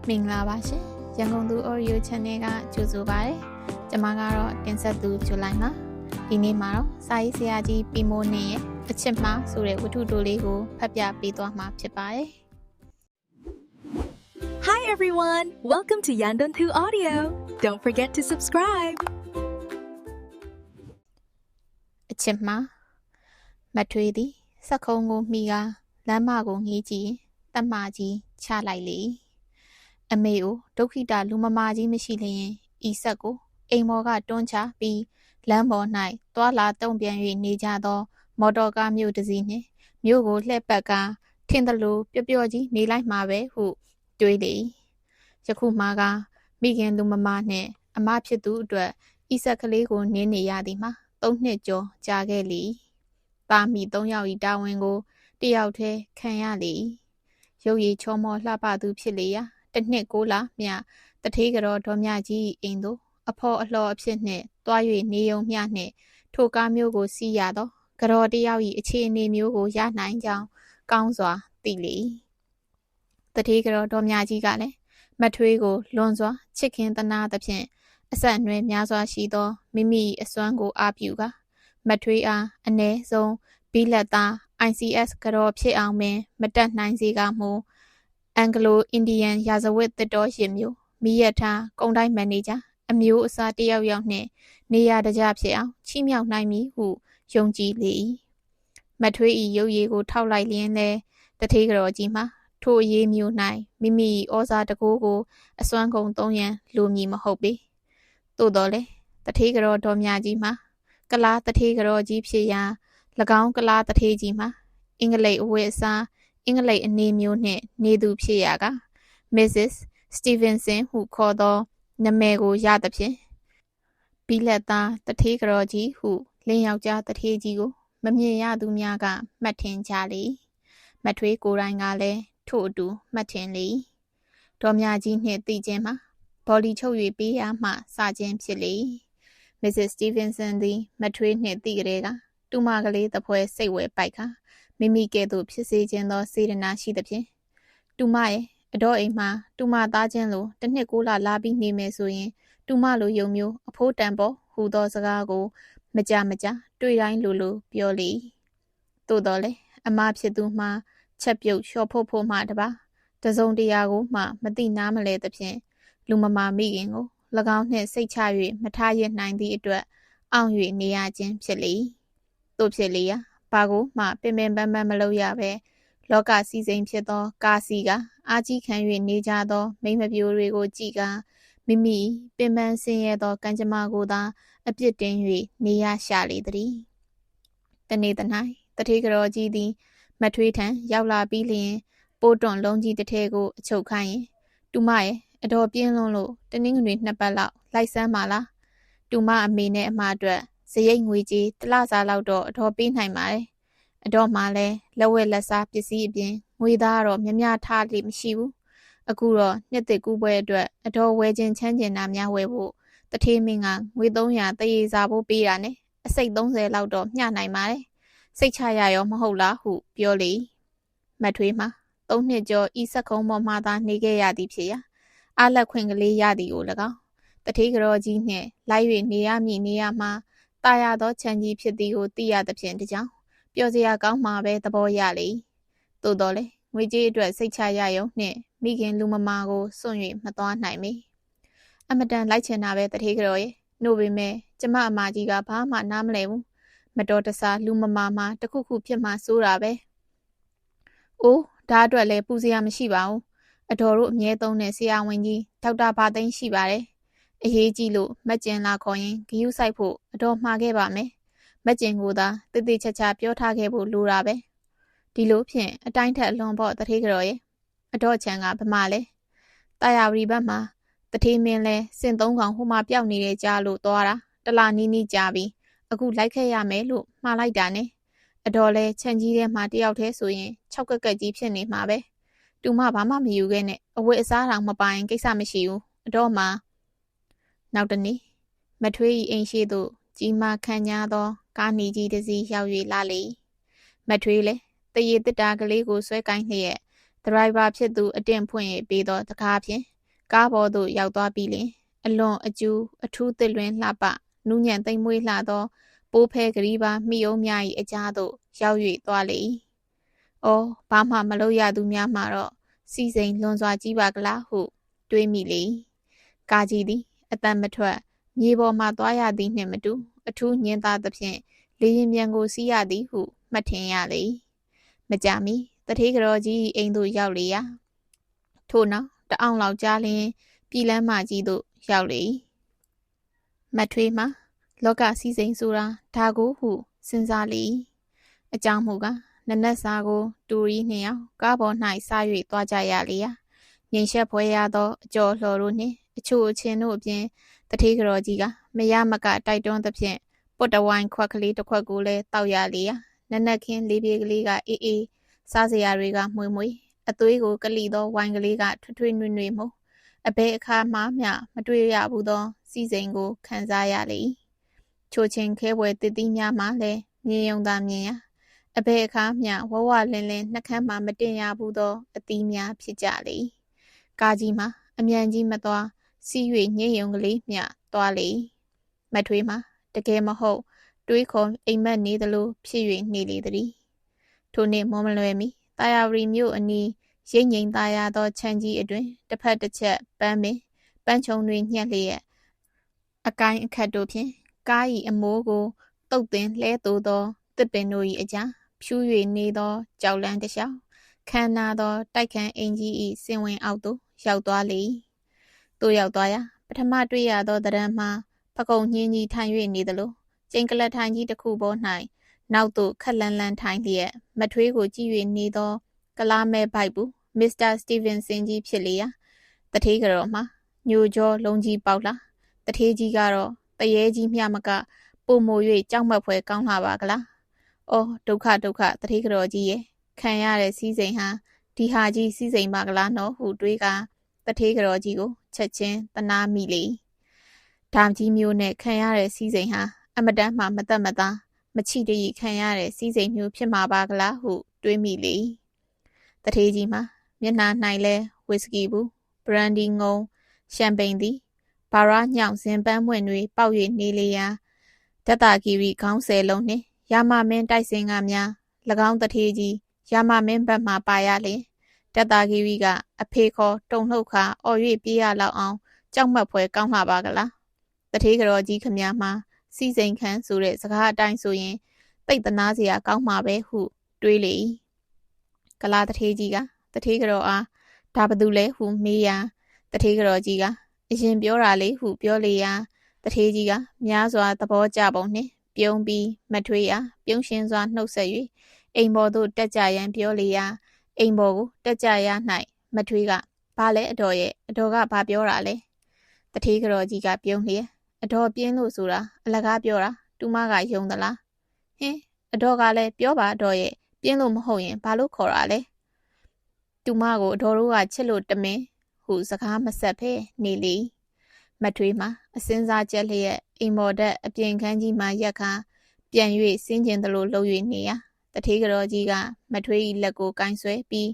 မင်္ဂလာပါရှင်ရန်ကုန်သူ Audio Channel ကကြိုဆိုပါရစေကျွန်မကတော့တင်ဆက်သူဇူလိုင်ပါဒီနေ့မှာတော့စာရေးဆရာကြီးပီမိုနင်းရဲ့အချစ်မှာဆိုတဲ့ဝတ္ထုတိုလေးကိုဖတ်ပြပေးသွားမှာဖြစ်ပါတယ် Hi everyone, welcome to Yandon 2 Audio. Don't forget to subscribe. အချစ်မှာမထွေးသည်စက်ခုံကိုမိကလမ်းမကိုငေးကြည့်တတ်မကြီးချလိုက်လေအမေကိုဒုက္ခိတလူမမာကြီးမရှိလျင်ဤဆက်ကိုအိမ်မော်ကတွန်းချပြီးလမ်းပေါ်၌တွာလာတုံ့ပြန်၍နေကြသောမော်တော်ကားမျိုးတစ်စီးနှင့်မြို့ကိုလှည့်ပတ်ကာထင်းသလိုပျော့ပျော့ကြီးနေလိုက်မှာပဲဟုတွေးလေယခုမှကမိခင်လူမမာနှင့်အမဖြစ်သူအတွက်ဤဆက်ကလေးကိုနင်းနေရသည်မှာ3 နှစ်ကျော်ကြာခဲ့လေပါမီ3ယောက်ဤတာဝန်ကိုတယောက်တည်းခံရလေရုပ်ရည်ချောမောလှပသူဖြစ်လေရာတစ်နှစ်6လမြတထေးကြောဒေါ်မြကြီးအိမ်သို့အဖော်အလှော်အဖြစ်နှင့်တွား၍နေုံမျှနှင့်ထိုကားမျိုးကိုစီးရသောကြောတယောက်၏အခြေအနေမျိုးကိုရနိုင်ကြောင်းကောင်းစွာသိလေတထေးကြောဒေါ်မြကြီးကလည်းမထွေးကိုလွန်စွာချစ်ခင်သနာသဖြင့်အဆက်အနွယ်များစွာရှိသောမိမိအစွမ်းကိုအားပြုကာမထွေးအားအ ਨੇ ဆုံးဘီလက်သား ICS ကြောဖြစ်အောင်ပင်မတက်နိုင်စေကမူအန်ဂလိုအင်ဒီယန်ရာဇဝတ်တစ်တော်ရှင်မျိုးမိရထားကုန်တိုင်းမန်နေဂျာအမျိုးအစားတယောက်ယောက်နှင့်နေရတကြဖြစ်အောင်ချိမြောက်နိုင်မည်ဟုယုံကြည်လေ၏မထွေး၏ရုပ်ရည်ကိုထောက်လိုက်လျင်လည်းတထေးကြောကြီးမှာထိုအရေးမျိုး၌မိမိဩဇာတကိုးကိုအစွမ်းကုန်သုံးရန်လိုမည်မဟုတ်ပေသို့တော်လည်းတထေးကြောတော်မြကြီးမှာကလားတထေးကြောကြီးဖြစ်ရာ၎င်းကလားတထေးကြီးမှာအင်္ဂလိပ်အဝတ်အစားအင်္ဂလိပ်အနေမျိုးနှင့်နေသူဖြစ်ရာက Mrs. Stevenson ဟုခေါ်သောနာမည်ကိုရသဖြင့်ဘီလက်သားတထေးကြောကြီးဟုလင်းယောက်ျားတထေးကြီးကိုမမြင်ရသူများကမှတ်ထင်ကြလေမထွေးကိုယ်တိုင်ကလည်းထို့အတူမှတ်ထင်လေဒေါ်မြကြီးနှင့်သိခြင်းမှာဘော်လီချုပ်၍ပေးရမှစခြင်းဖြစ်လေ Mrs. Stevenson သည်မထွေးနှင့်သိကြတဲ့ကတူမကလေးသဖွယ်စိတ်ဝဲပိုက်ခါမိမိကဲ့သို့ဖြစ်စေခြင်းသောစေတနာရှိသဖြင့်တူမရဲ့အတော်အိမ်မှာတူမသားချင်းလိုတစ်နှစ်6လလာပြီးနေမယ်ဆိုရင်တူမလိုယုံမျိုးအဖိုးတန်ပေါ်ဟူသောစကားကိုမကြတွေ့တိုင်းလိုပြောလေသို့တော်လေအမဖြစ်သူမှာချက်ပြုတ်လျှော်ဖို့မှတပါတစုံတရာကိုမှမသိနားမလဲသဖြင့်လူမမာမိခင်ကို၎င်းနှင့်စိတ်ချ၍မထားရနိုင်သည့်အတွက်အောင်၍နေရခြင်းဖြစ်လေသို့ဖြစ်လေရာဘာကိုမှပင်ပန်းမလုပ်ရပဲလောကစည်းစိမ်ဖြစ်သောကာစီကအာကြီးခံ၍နေကြသောမိမပြိုတွေကိုကြည်ကမိမိပင်ပန်းဆင်းရဲသောကံကြမ္မာကိုသာအပြစ်တင်၍နေရရှာလေသည်တနေ့တ၌တထေးကြောကြီးသည်မထွေးထံရောက်လာပြီးလျင်ပိုးတွန်လုံးကြီးတစ်ထဲကိုအချုပ်ခိုင်းရင်တူမရဲ့အတော်ပြင်းလွန်းလို့တနင်္ဂနွေ2 ပတ်လောက်လိုက်စမ်းပါလားတူမအမေနဲ့အမအတွက်စရိတ်ငွေကြီးတစ်လစာလောက်တော့အတော်ပေးနိုင်ပါတယ်အတော့မှလည်းလက်ဝဲလက်စားပစ္စည်းအပြင်ငွေသားတော့များထားလိမ့်မရှိဘူးအခုတော့နှစ်သက်ကူးပွဲအတွက်အတော်ဝဲခြင်းချမ်းကျင်တာများဝဲဖို့တထေးမင်းကငွေ300တရေစာဖို့ပေးတာနဲ့အစိတ်30လောက်တော့မျှနိုင်ပါတယ်စိတ်ချရရောမဟုတ်လားဟုပြောလေမထွေးမှာ3 နှစ်ကျော်ဤဆက်ခုံပေါ်မှသာနေခဲ့ရသည်ဖြစ်ရာအားလက်ခွင့်ကလေးရသည်ကို၎င်းတထေးကြောကြီးနှင့်လိုက်၍နေရမည်နေရမှာတာယာသောခြံကြီးဖြစ်သည်ကိုသိရသဖြင့်တကြောင်ပျော်စရာကောင်းမှာပဲသဘောရလေသို့တော်လေငွေကြေးအတွက်စိတ်ချရရုံနှင့်မိခင်လူမမာကိုစွန့်၍မသွားနိုင်မေအမတန်လိုက်ချင်တာပဲတထေးကြောရဲ့နှုတ်ပေမဲ့ကျမအမကြီးကဘာမှနားမလဲဘူးမတော်တဆလူမမာမှာတခုခုဖြစ်မှစိုးတာပဲအိုးဒါအတွက်လည်းပူစရာမရှိပါဘူးအတော်တို့အမြဲသုံးတဲ့ဆရာဝန်ကြီးဒေါက်တာဘာသိန်းရှိပါတယ်အရေးကြီးလို့မက်ကျင်လာခေါ်ရင်ဂယုစိုက်ဖို့အတော်မှားခဲ့ပါမယ်မက်ကျင်ကိုသာတည်တည်ချာချာပြောထားခဲ့ဖို့လိုတာပဲဒီလိုဖြင့်အတိုင်းထက်အလွန်ပေါ့တထေးကြော်ရဲ့အတော့ချံကဗမာလဲတာယာဝရီဘက်မှာတထေးမင်းလဲစင်3 ကောင်ဟိုမှာပျောက်နေတဲ့ကြားလို့သွားတာတလနီးနီးကြာပြီးအခုလိုက်ခဲ့ရမယ်လို့မှားလိုက်တာနဲ့အတော်လဲခြံကြီးထဲမှာတယောက်တည်းဆိုရင်6 ကက်ကြီးဖြစ်နေမှာပဲတူမဘာမှမယူခဲ့နဲ့အဝတ်အစားတောင်မပိုင်ကိစ္စမရှိဘူးအတော့မှနောက်တနေ့မထွေးဤအိမ်ရှိသို့ကြီးမားခန့်ညားသောကားနီကြီးတစ်စီးရောက်၍လာလေမထွေးလဲတရေတစ်တာကလေးကိုဆွဲကိုင်းလျက်ဒရိုင်ဘာဖြစ်သူအတင့်ဖွင့်၍ပေးသောတကားဖြင့် ကားပေါ်သို့ရောက်သွားပြီးလျှင်အလွန်အကျူအထူးသစ်လွင်လှပနူးညံ့သိမ်မွေ့လှသောပိုးဖဲကလေးပါမိအုံများ၏အကြားသို့ရောက်၍သွားလေ၏။အော်ဘာမှမလုပ်ရသူများမှာတော့စီစိန်လွန်စွာကြီးပါကလားဟုတွေးမိလေ၏။ကာကြီးသည်အတန်မထွက်မြေပေါ်မှသွားရသည်နှင့်မတူအထူးညင်သာသဖြင့်လေရင်မြန်ကိုစီးရသည်ဟုမှတ်ထင်ရလေ၏။မကြာမီတထေးကတော်ကြီးအိမ်သို့ရောက်လေရာထို့နောက်တအောင်လောက်ကြားလျင်ပြည်လမ်းမကြီးသို့ရောက်လေ၏။မထွေးမှာလောကစီစိန်ဆိုတာဒါကိုဟုစဉ်းစားလေ၏။အကြောင်းမူကားနနက်စာကိုတူရီနှင့်အောင်ကားပေါ်၌စား၍သွားကြရလေရာငိန်ရှက်ဖွယ်ရသောအကျော်လှော်တို့နှင့်အချို့အချင်းတို့အပြင်တထေးကတော်ကြီးကမရမကတိုက်တွန်းသဖြင့်ပွတ်တဝိုင်းခွက်ကလေးတစ်ခွက်ကိုလည်းတောက်ရလေရာနနက်ခင်းလေးပြေကလေးကအေးအေးစားစရာတွေကမွေမွေအသွေးကိုကလိသောဝိုင်းကလေးကထွထွေးနွေ့နွေ့မှုအဘဲအခါမှမျှမတွေ့ရဘူးသောစီစိန်ကိုခံစားရလေ၏ချိုချင်းခဲပွဲတည်တည်များမှလည်းမြင်ယုံသာမြင်ရအဘဲအခါမျှဝဝလင်းလင်းနှက်ခမ်းမှမတင်ရဘူးသောအသီးများဖြစ်ကြလေ၏ကားကြီးမှာအမြန်ကြီးမသွားစီး၍ညိမ့်ယုံကလေးမျှသွားလေ၏မထွေးမှာတကယ်မဟုတ်တွေးခေါ်အိမ်မက်နေသလိုဖြစ်၍နေလေသည်ထိုနေ့မောမလွယ်မီတာယာဝတီမြို့အနီးရိတ်ငိမ်သားရသောခြံကြီးအတွင်တစ်ဖက်တစ်ချက်ပန်းချုံတွေညှက်လျက်အကိုင်းအခက်တို့ဖြင့်ကား၏အမိုးကိုတုတ်တင်လှဲသို့သောတစ်ပင်တို့၏အကြားဖြူ၍နေသောကြောက်လန့်တစ်လျှောက်ခမ်းနားသောတိုက်ခန်းအင်ကြီး၏စင်ဝင်အောက်သို့ရောက်သွားလေ၏သို့ရောက်သွားရာပထမတွေ့ရသောတရံမှာဖကုံညင်းကြီးထိုင်၍နေသလိုကျိန်ကလတ်ထိုင်ကြီးတစ်ခုပေါ်၌နောက်သို့ခက်လန်းလန်းထိုင်လျက်မထွေးကိုကြည့်၍နေသောကလားမဲဘိုက်ဘူးမစ္စတာစတီဗင်စင်ကြီးဖြစ်လေရာတထေးကတော်မှာညိုကြောလုံးကြီးပေါက်လာတထေးကြီးကတော့တရေကြီးမျှမကပုံမို၍ကြောက်မက်ဖွယ်ကောင်းလာပါကလားအော်ဒုက္ခတထေးကတော်ကြီးရဲ့ခံရတဲ့စီးစိမ်ဟာဒီဟာကြီးစီးစိမ်ပါကလားနော်ဟုတွေးကတထေးကတော်ကြီးကိုချက်ချင်းတနာမိလေဓာမကြီးမျိုးနဲ့ခံရတဲ့စီးစိမ်ဟာအမတန်းမှမသက်မသားမချိတရီခံရတဲ့စီးစိမ်မျိုးဖြစ်မှာပါကလားဟုတွေးမိလေတထေးကြီးမှာမျက်နှာ၌လဲဝီစကီဘူးဘရန်ဒီငုံရှမ်ပိန်သည်ဘာရာညောင်စင်ပန်းမွင့်တွေပေါက်၍နေလေရာဓာတာကီရီခေါင်းဆယ်လုံးနှင့်ရာမမင်းတိုက်စင်ကများ၎င်းတထေးကြီးရာမမင်းဘက်မှပါရလျင်ဓာတာကီရီကအဖေခေါ်တုံလှုပ်ခါအော်၍ပြေးရလောက်အောင်ကြောက်မက်ဖွယ်ကောင်းလာပါကလားတထေးကတော်ကြီးခမများမှာစီစိန်ခန်းဆိုတဲ့စကားအတိုင်းဆိုရင်တိတ်တနာစရာကောင်းမှာပဲဟုတွေးလေကလားတထေးကြီးကတထေးကတော်အားဒါဘသူလဲဟုမေးရာတထေးကတော်ကြီးကအရင်ပြောတာလေဟုပြောလေရာတထေးကြီးကများစွာသဘောကျပုံနှင့်ပြုံးပြီးမထွေးရာပြုံးရှင်းစွာနှုတ်ဆက်၍အိမ်ပေါ်သို့တက်ကြရန်ပြောလေရာအိမ်ပေါ်ကိုတက်ကြရ၌မထွေးကဘာလဲအတော်ရဲ့အတော်ကဘာပြောတာလဲတထေးကတော်ကြီးကပြုံးလျက်အတော်ပြင်းလို့ဆိုတာအလကားပြောတာတူမကယုံသလားဟင်းအတော်ကလည်းပြောပါအတော်ရဲ့ပြင်းလို့မဟုတ်ရင်ဘာလို့ခေါ်တာလဲတူမကိုအတော်တို့ကချစ်လို့တမင်ဟုစကားမဆက်ဖဲနေလေမထွေးမှာအစင်းစားချက်လျက်အိမ်မော်တက်အပြင်ခန်းကြီးမှာရက်ခါပြန်၍စင်းကျင်သလိုလှုပ်၍နေရာတထေးကတော်ကြီးကမထွေး၏လက်ကိုကိုင်းဆွဲပြီး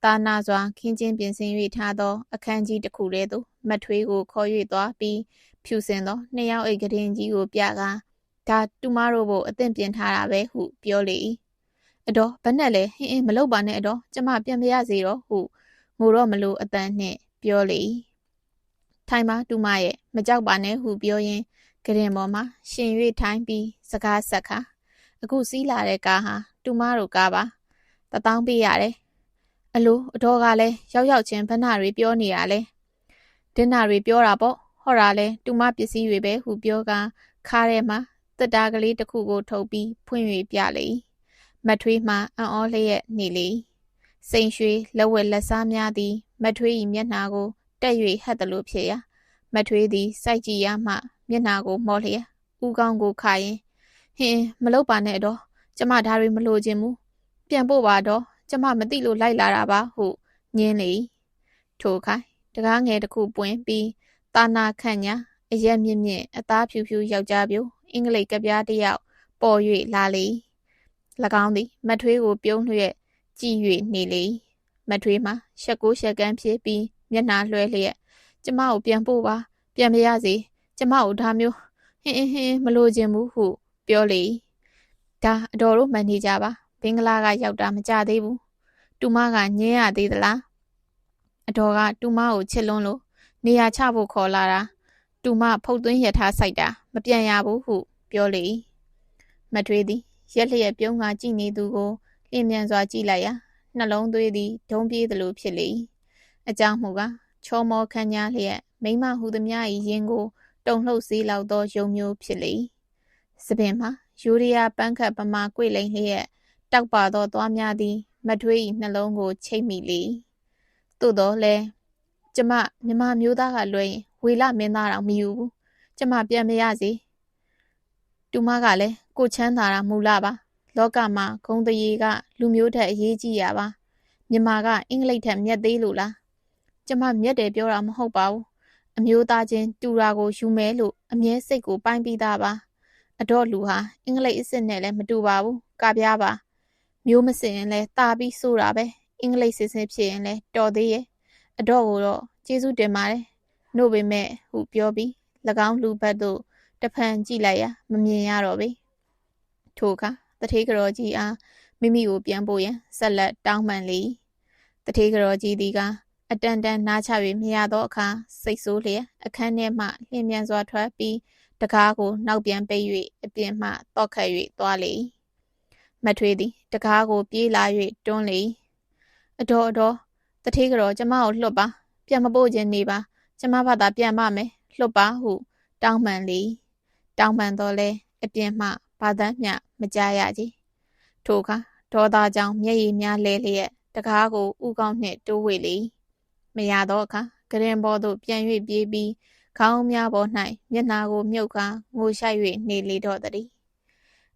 တာနာစွာခင်းချင်းပြင်ဆင်၍ထားသောအခန်းကြီးတစ်ခုထဲသို့မထွေးကိုခေါ်၍သွားပြီးဖြူစင်သောနှစ်ယောက်အိတ်ကတင်ကြီးကိုပြကားဒါတူမတို့ဘို့အသင့်ပြင်ထားတာပဲဟုပြောလေ၏အတော်ဘယ်နဲ့လဲဟင်းမလုပ်ပါနဲ့အတော်ကျမပြန်ပြရစေတော့ဟုငိုတော့မလို့အတန်နှင့်ပြောလေ၏ထိုင်ပါတူမရဲ့မကြောက်ပါနဲ့ဟုပြောရင်းကရင်ပေါ်မှာရှင်၍ထိုင်ပြီးစကားဆက်ခါအခုစီးလာတဲ့ကားဟာတူမတို့ကားပါ1000ပေးရတယ်အလိုအတော်ကလည်းရောက်ချင်းဘဏ္ဍာတွေပြောနေရလဲဒင်းနာတွေပြောတာပေါ့ဟောတာလဲတူမပစ္စည်းတွေပဲဟုပြောကခါးထဲမှာတက်တာကလေးတစ်ခုကိုထုတ်ပြီးဖွင့်၍ပြလေမထွေးမှအံ့ဩလျက်နေလေစိန်ရွှေလက်ဝက်လက်စားများသည်မထွေး၏မျက်နှာကိုတက်၍ဟတ်သလိုဖြစ်ရာမထွေးသည်စိုက်ကြည့်ရမှမျက်နှာကိုမောလျက်ဥကောင်းကိုခါရင်ဟင်းမလုပ်ပါနဲ့တော့ကျမဒါတွေမလိုချင်ဘူးပြန်ပို့ပါတော့ကျမမသိလို့လိုက်လာတာပါဟုညင်းလေထိုခိုင်တကားငယ်တစ်ခုပွင့်ပြီးတာနာခန့်ညာအရက်မြင့်မြင့်အသားဖြူဖြူယောက်ျားပြိုအင်္ဂလိပ်ကပြားတစ်ယောက်ပေါ်၍လာလေ၎င်းသည်မထွေးကိုပြုံးလျက်ကြည့်၍နေလေမထွေးမှာရှက်ကိုရှက်ကန်းဖြစ်ပြီးမျက်နှာလွှဲလျက် ကျမကိုပြန်ပို့ပါပြန်မရစေကျမကိုဒါမျိုးဟင်းမလိုချင်ဘူးဟုပြောလေဒါအတော်တို့မှန်နေကြပါဘင်္ဂလားကရောက်တာမကြသေးဘူးတူမကညင်းရသေးသလားအတော်ကတူမကိုချစ်လွန်းလို့နေရာချဖို့ခေါ်လာတာတူမဖုတ်သွင်းရထားဆိုင်တာမပြန်ရဘူးဟုပြောလေမထွေးသည်ရက်လျက်ပြုံးကကြည့်နေသူကိုလျင်မြန်စွာကြည့်လိုက်ရာနှလုံးသွေးသည်ဒုံပြေးသလိုဖြစ်လေအကြောင်းမူကားချောမောခန်းညာလျက်မိမဟူသည်များ၏ရင်ကိုတုံလှုပ်စေးလောက်သောယုံမျိုးဖြစ်လေစပင်မှာယူရီးယားပန်းခတ်ပမာကွေလိန်လျက်တောက်ပါသောသွားများသည်မထွေး၏နှလုံးကိုချိတ်မိလေသို့တော်လည်းကျမမြမမျိုးသားကလွှဲရင်ဝေလမင်းသားတော်မယူဘူးကျမပြန်မရစေတူမကလည်းကိုချမ်းသာတာမူလာပါလောကမှာဂုံတရေကလူမျိုးထက်အရေးကြီးရပါမြမကအင်္ဂလိပ်ထက်မြတ်သေးလို့လားကျမမြတ်တယ်ပြောတာမဟုတ်ပါဘူးအမျိုးသားချင်းတူတာကိုယူမဲလို့အမြဲစိတ်ကိုပိုင်းပြီးသားပါအတော့လူဟာအင်္ဂလိပ်အစ်စ်နဲ့လည်းမတူပါဘူးကပြားပါမျိုးမစင်ရင်လည်းတာပြီးဆိုတာပဲအင်္ဂလိပ်စစ်စစ်ဖြစ်ရင်လည်းတော်သေးရဲ့အတော့ကိုတော့ကျေးဇူးတင်ပါတယ်နို့ပေမဲ့ဟုပြောပြီး၎င်းလူဘက်သို့တဖန်ကြည့်လိုက်ရာမမြင်ရတော့ပေထိုအခါတထေးကတော်ကြီးအားမိမိကိုပြန်ပို့ရန်ဆက်လက်တောင်းပန်လေတထေးကတော်ကြီးသည်ကအတန်တန်နားချ၍မရသောအခါစိတ်ဆိုးလျက်အခန်းထဲမှလျင်မြန်စွာထွက်ပြီးတကားကိုနောက်ပြန်ပိတ်၍အပြင်မှတော့ခတ်၍သွားလေမထွေးသည်တကားကိုပြေးလာ၍တွန်းလေအတော်တထေးကတော်ကျမကိုလွတ်ပါပြန်မပို့ခြင်းနေပါကျမဘာသာပြန်ပါမယ်လွတ်ပါဟုတောင်းပန်လေတောင်းပန်တော့လဲအပြင်မှဘာသာမျှမကြားရကြထိုအခါဒေါသကြောင့်မျက်ရည်များလဲလျက်တကားကိုဥကောင်းနှင့်တိုးဝေလေမရတော့အခါကရင်ပေါ်သို့ပြန်၍ပြေးပြီးခေါင်းများပေါ်၌မျက်နှာကိုမြုပ်ကာငိုရှိုက်၍နေလေတော့သည်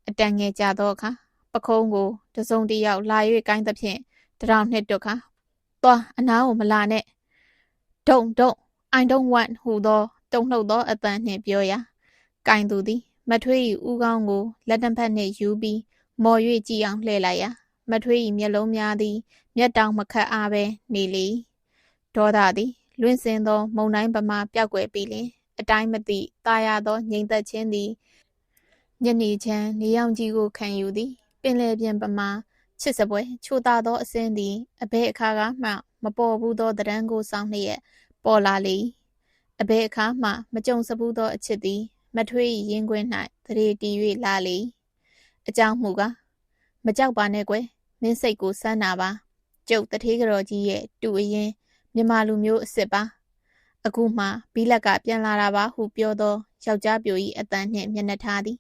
အတန်ငယ်ကြသောအခါပခုံးကိုတစုံတစ်ယောက်လာ၍ကိုင်းသဖြင့်တရောင်နှစ်တွခါသွားအနားကိုမလာနဲ့don't I don't want ဟူသောတုံ့လှုပ်သောအတန်နှင့်ပြောရာကိုင်းသူသည်မထွေး၏ဦးခေါင်းကိုလက်တစ်ဖက်နှင့်ယူပြီးမော်၍ကြည့်အောင်လှည့်လိုက်ရာမထွေး၏မျက်လုံးများသည်မျက်တောင်မခတ်အားပဲနေလေဒေါသသည်လွင့်စင်သောမုန်တိုင်းပမာပြောက်ွယ်ပြီးလင်အတိုင်းမသိตาရသောငြိမ်သက်ခြင်းသည်ညနေချမ်းနေရောင်ကြီးကိုခံယူသည်ပင်လယ်ပြင်ပမာချစ်စပွဲချိုသာသောအစင်းသည်အဘဲအခါကမှမပေါ်ဘူးသောတရန်ကိုဆောင်လျက်ပေါ်လာလေအဘဲအခါမှမကြုံစဘူးသောအချစ်သည်မထွေးရင်ခွင်၌သရေတီ၍လာလေအကြောင်းမူကားမကြောက်ပါနဲ့ကွယ်မင်းစိတ်ကိုစမ်းနာပါကျုပ်တထေးကတော်ကြီးရဲ့တူအရင်မြမလူမျိုးအစ်စ်ပါအခုမှဘီလက်ကပြန်လာတာပါဟုပြောသောယောက်ျားပြို၏အတန်နှင့်မျက်နှာထားသည်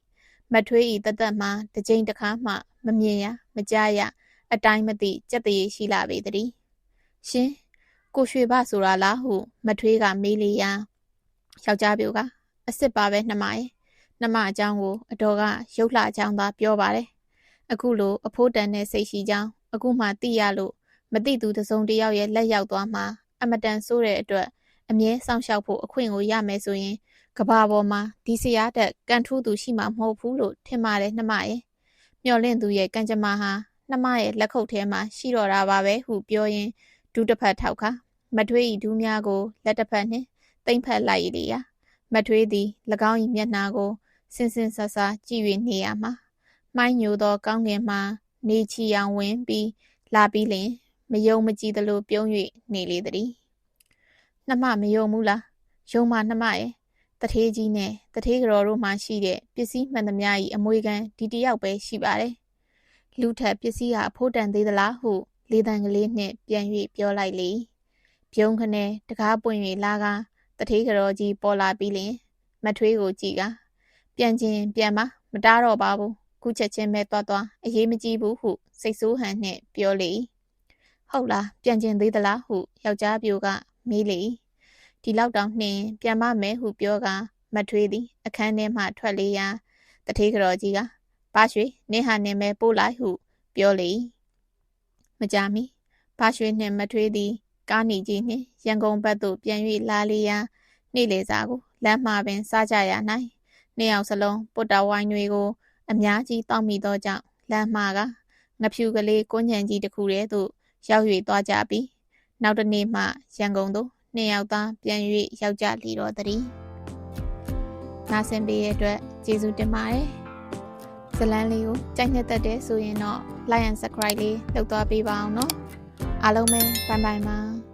မထွေး၏တသက်မှတစ်ကြိမ်တစ်ခါမှမမြင်ရမကြားရအတိုင်းမသိကြက်တရေရှိလာပေသည်ရှင်ကိုရွှေဘဆိုတာလားဟုမထွေးကမေးလေရာယောက်ျားပြိုကအစ်စ်ပါပဲနှမရဲ့နှမအကြောင်းကိုအတော်ကရုပ်လှအကြောင်းသာပြောပါတယ်အခုလိုအဖိုးတန်တဲ့စိတ်ရှိကြောင်းအခုမှသိရလို့မသိသူတစုံတစ်ယောက်ရဲ့လက်ရောက်သွားမှာအမတန်ဆိုးတဲ့အတွက်အမြဲစောင့်ရှောက်ဖို့အခွင့်ကိုရမယ်ဆိုရင်ကဘာပေါ်မှာဒီစရာတက်ကန်ထူးသူရှိမှာမဟုတ်ဘူးလို့ထင်ပါတယ်နှမရဲ့မျော်လင့်သူရဲ့ကံကြမ္မာဟာနှမရဲ့လက်ခုပ်ထဲမှာရှိတော့တာပါပဲဟုပြောရင်ဒူးတစ်ဖက်ထောက်ခါမထွေးဤဒူးများကိုလက်တစ်ဖက်နှင့်တိမ့်ဖက်လိုက်လေရာမထွေးသည်၎င်း၏မျက်နှာကိုစင်စင်ဆာဆာကြည့်၍နေရမှာမှိုင်းညိုသောကောင်းကင်မှာနေချီအောင်ဝင်ပြီးလာပြီးလင်မယုံမကြည်သလိုပြုံး၍နေလေသည်နှမမယုံဘူးလားယုံမှနှမရဲ့တထေးကြီးနဲ့တထေးကတော်တို့မှရှိတဲ့ပစ္စည်းမှန်သမျှ၏အမွေခံဒီတယောက်ပဲရှိပါတယ်လူထက်ပစ္စည်းဟာအဖိုးတန်သေးသလားဟုလေးတန်ကလေးနှင့်ပြန်၍ပြောလိုက်လေပြုံးခနဲ့တကားပွင့်၍လာကတထေးကတော်ကြီးပေါ်လာပြီးလင်မထွေးကိုကြည့်ကပြန်ချင်းပြန်မတားတော့ပါဘူးခုချက်ချင်းပဲသွားအရေးမကြီးဘူးဟုစိတ်ဆိုးဟန်နှင့်ပြောလေဟုတ်လားပြန်ချင်းသေးသလားဟုယောက်ျားပြိုကမေးလေဒီလောက်တောင်နှင်းပြန်မမယ်ဟုပြောကမထွေးသည်အခန်းထဲမှထွက်လေရာတထေးကတော်ကြီးကဘာရွှေနင်းဟာနင်းမဲပို့လိုက်ဟုပြောလေမကြမီဘာရွှေနှင့်မထွေးသည်ကားနီကြီးနှင့်ရန်ကုန်ဘက်သို့ပြန်၍လာလေရာနေ့လေစာကိုလမ်းမှာပင်စားကြရ၌နှစ်ယောက်စလုံးပုတ်တော်ဝိုင်းတွေကိုအများကြီးတောက်မိသောကြောင့်လမ်းမှာကငဖြူကလေးကွန်းညံကြီးတစ်ခုတည်းသို့ရောက်၍သွားကြပြီးနောက်တစ်နေ့မှရန်ကုန်သို့ နှစ်ယောက်သားပြန်၍ယောက်ျားလီတော်သည်နာဆင်ပေးရဲ့အတွက်ကျေးဇူးတင်ပါတယ်ဇလန်းလေးကိုကြိုက်နှစ်သက်တဲ့ဆိုရင်တော့ like and subscribe လေးလုပ်သွားပေးပါအောင်နော်အားလုံးပဲဘိုင်ဘိုင်ပါ